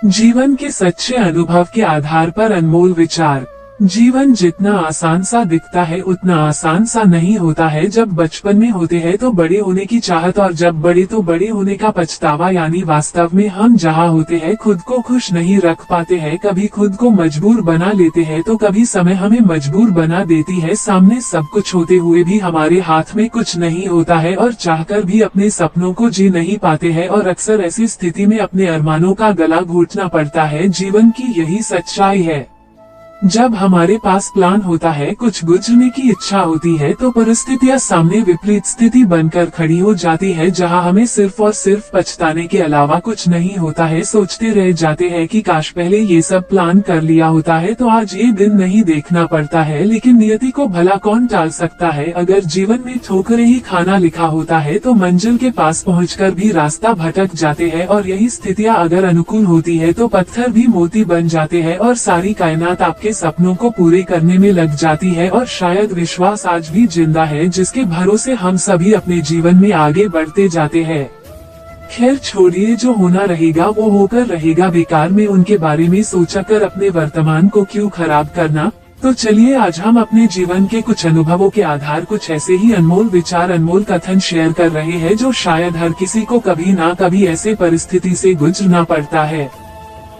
जीवन के सच्चे अनुभव के आधार पर अनमोल विचार। जीवन जितना आसान सा दिखता है उतना आसान सा नहीं होता है। जब बचपन में होते हैं तो बड़े होने की चाहत, और जब बड़े तो बड़े होने का पछतावा। यानी वास्तव में हम जहाँ होते हैं खुद को खुश नहीं रख पाते हैं। कभी खुद को मजबूर बना लेते हैं तो कभी समय हमें मजबूर बना देती है। सामने सब कुछ होते हुए भी हमारे हाथ में कुछ नहीं होता है, और चाहकर भी अपने सपनों को जी नहीं पाते हैं। और अक्सर ऐसी स्थिति में अपने अरमानों का गला घोटना पड़ता है। जीवन की यही सच्चाई है। जब हमारे पास प्लान होता है, कुछ गुजरने की इच्छा होती है, तो परिस्थितियां सामने विपरीत स्थिति बनकर खड़ी हो जाती है, जहां हमें सिर्फ और सिर्फ पछताने के अलावा कुछ नहीं होता है। सोचते रह जाते हैं कि काश पहले ये सब प्लान कर लिया होता है तो आज ये दिन नहीं देखना पड़ता है। लेकिन नियति को भला कौन टाल सकता है। अगर जीवन में ठोकरें ही खाना लिखा होता है तो मंजिल के पास पहुंचकर भी रास्ता भटक जाते हैं। और यही स्थितियां अगर अनुकूल होती है तो पत्थर भी मोती बन जाते हैं, और सारी कायनात आपके सपनों को पूरे करने में लग जाती है। और शायद विश्वास आज भी जिंदा है, जिसके भरोसे हम सभी अपने जीवन में आगे बढ़ते जाते हैं। खैर छोड़िए, जो होना रहेगा वो होकर रहेगा। बेकार में उनके बारे में सोचकर अपने वर्तमान को क्यों खराब करना। तो चलिए आज हम अपने जीवन के कुछ अनुभवों के आधार कुछ ऐसे ही अनमोल विचार, अनमोल कथन शेयर कर रहे हैं, जो शायद हर किसी को कभी ना कभी ऐसे परिस्थिति से गुजरना पड़ता है।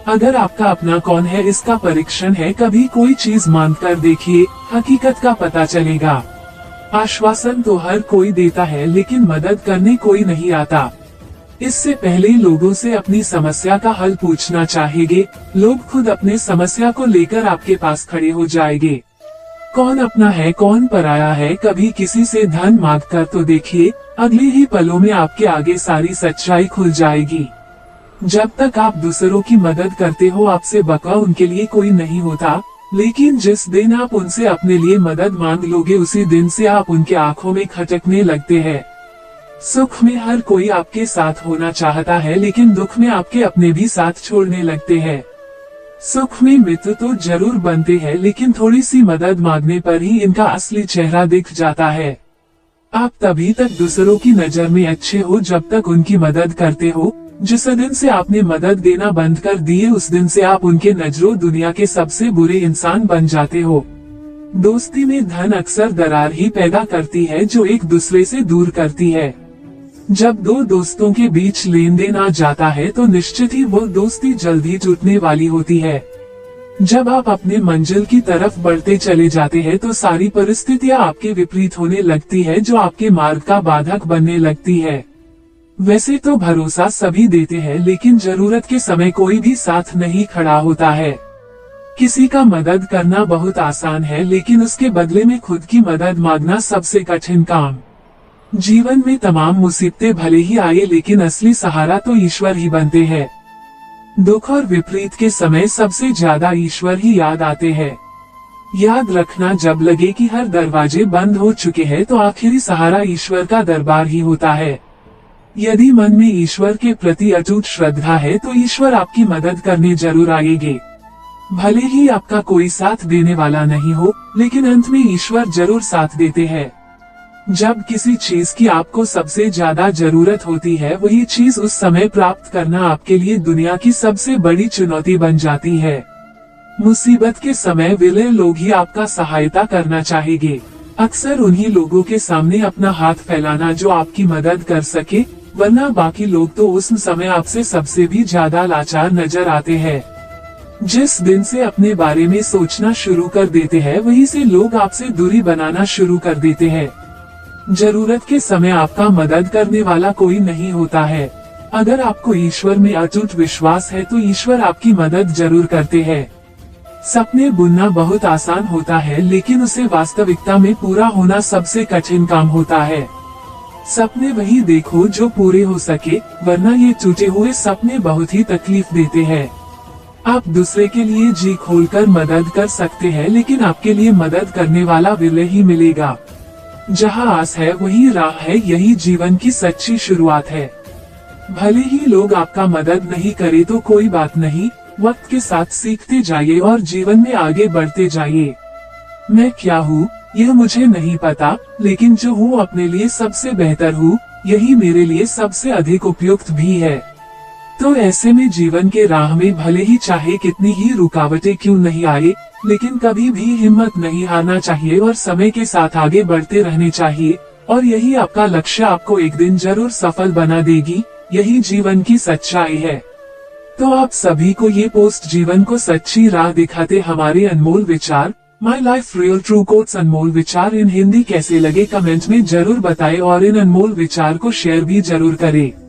अगर आपका अपना कौन है इसका परीक्षण है। कभी कोई चीज मांग कर देखिए, हकीकत का पता चलेगा। आश्वासन तो हर कोई देता है, लेकिन मदद करने कोई नहीं आता। इससे पहले लोगों से अपनी समस्या का हल पूछना चाहिए। लोग खुद अपने समस्या को लेकर आपके पास खड़े हो जाएंगे। कौन अपना है कौन पराया है। कभी किसी से धन मांग कर तो देखिए, अगले ही पलों में आपके आगे सारी सच्चाई खुल जाएगी। जब तक आप दूसरों की मदद करते हो, आपसे बका उनके लिए कोई नहीं होता। लेकिन जिस दिन आप उनसे अपने लिए मदद मांग लोगे, उसी दिन से आप उनके आंखों में खटकने लगते हैं। सुख में हर कोई आपके साथ होना चाहता है, लेकिन दुख में आपके अपने भी साथ छोड़ने लगते हैं। सुख में मित्र तो जरूर बनते हैं, लेकिन थोड़ी सी मदद मांगने पर ही इनका असली चेहरा दिख जाता है। आप तभी तक दूसरों की नजर में अच्छे हो जब तक उनकी मदद करते हो। जिस दिन से आपने मदद देना बंद कर दिए, उस दिन से आप उनके नजरों दुनिया के सबसे बुरे इंसान बन जाते हो। दोस्ती में धन अक्सर दरार ही पैदा करती है, जो एक दूसरे से दूर करती है। जब दो दोस्तों के बीच लेन देन आ जाता है तो निश्चित ही वो दोस्ती जल्द ही टूटने वाली होती है। जब आप अपने मंजिल की तरफ बढ़ते चले जाते हैं तो सारी परिस्थितियां आपके विपरीत होने लगती है, जो आपके मार्ग का बाधक बनने लगती है। वैसे तो भरोसा सभी देते हैं, लेकिन जरूरत के समय कोई भी साथ नहीं खड़ा होता है। किसी का मदद करना बहुत आसान है, लेकिन उसके बदले में खुद की मदद मांगना सबसे कठिन काम। जीवन में तमाम मुसीबतें भले ही आए, लेकिन असली सहारा तो ईश्वर ही बनते हैं। दुख और विपरीत के समय सबसे ज्यादा ईश्वर ही याद आते हैं। याद रखना, जब लगे कि हर दरवाजे बंद हो चुके हैं तो आखिरी सहारा ईश्वर का दरबार ही होता है। यदि मन में ईश्वर के प्रति अटूट श्रद्धा है तो ईश्वर आपकी मदद करने जरूर आएंगे। भले ही आपका कोई साथ देने वाला नहीं हो, लेकिन अंत में ईश्वर जरूर साथ देते हैं। जब किसी चीज की आपको सबसे ज्यादा जरूरत होती है, वही चीज उस समय प्राप्त करना आपके लिए दुनिया की सबसे बड़ी चुनौती बन जाती है। मुसीबत के समय विरले लोग ही आपका सहायता करना चाहेंगे। अक्सर उन्हीं लोगों के सामने अपना हाथ फैलाना जो आपकी मदद कर सके, वरना बाकी लोग तो उस समय आपसे सबसे भी ज्यादा लाचार नजर आते हैं। जिस दिन से अपने बारे में सोचना शुरू कर देते हैं, वहीं से लोग आपसे दूरी बनाना शुरू कर देते हैं। जरूरत के समय आपका मदद करने वाला कोई नहीं होता है। अगर आपको ईश्वर में अटूट विश्वास है तो ईश्वर आपकी मदद जरूर करते हैं। सपने बुनना बहुत आसान होता है, लेकिन उसे वास्तविकता में पूरा होना सबसे कठिन काम होता है। सपने वही देखो जो पूरे हो सके, वरना ये टूटे हुए सपने बहुत ही तकलीफ देते हैं। आप दूसरे के लिए जी खोलकर मदद कर सकते हैं, लेकिन आपके लिए मदद करने वाला विरले ही मिलेगा। जहाँ आस है वही राह है, यही जीवन की सच्ची शुरुआत है। भले ही लोग आपका मदद नहीं करे तो कोई बात नहीं, वक्त के साथ सीखते जाइए और जीवन में आगे बढ़ते जाइए। मैं क्या हूँ यह मुझे नहीं पता, लेकिन जो हूँ अपने लिए सबसे बेहतर हूँ, यही मेरे लिए सबसे अधिक उपयुक्त भी है। तो ऐसे में जीवन के राह में भले ही चाहे कितनी ही रुकावटें क्यों नहीं आए, लेकिन कभी भी हिम्मत नहीं हारना चाहिए और समय के साथ आगे बढ़ते रहने चाहिए। और यही आपका लक्ष्य आपको एक दिन जरूर सफल बना देगी। यही जीवन की सच्चाई है। तो आप सभी को ये पोस्ट जीवन को सच्ची राह दिखाते हमारे अनमोल विचार, my life real true quotes अनमोल विचार इन हिंदी कैसे लगे कमेंट में जरूर बताएं और इन अनमोल विचार को शेयर भी जरूर करें।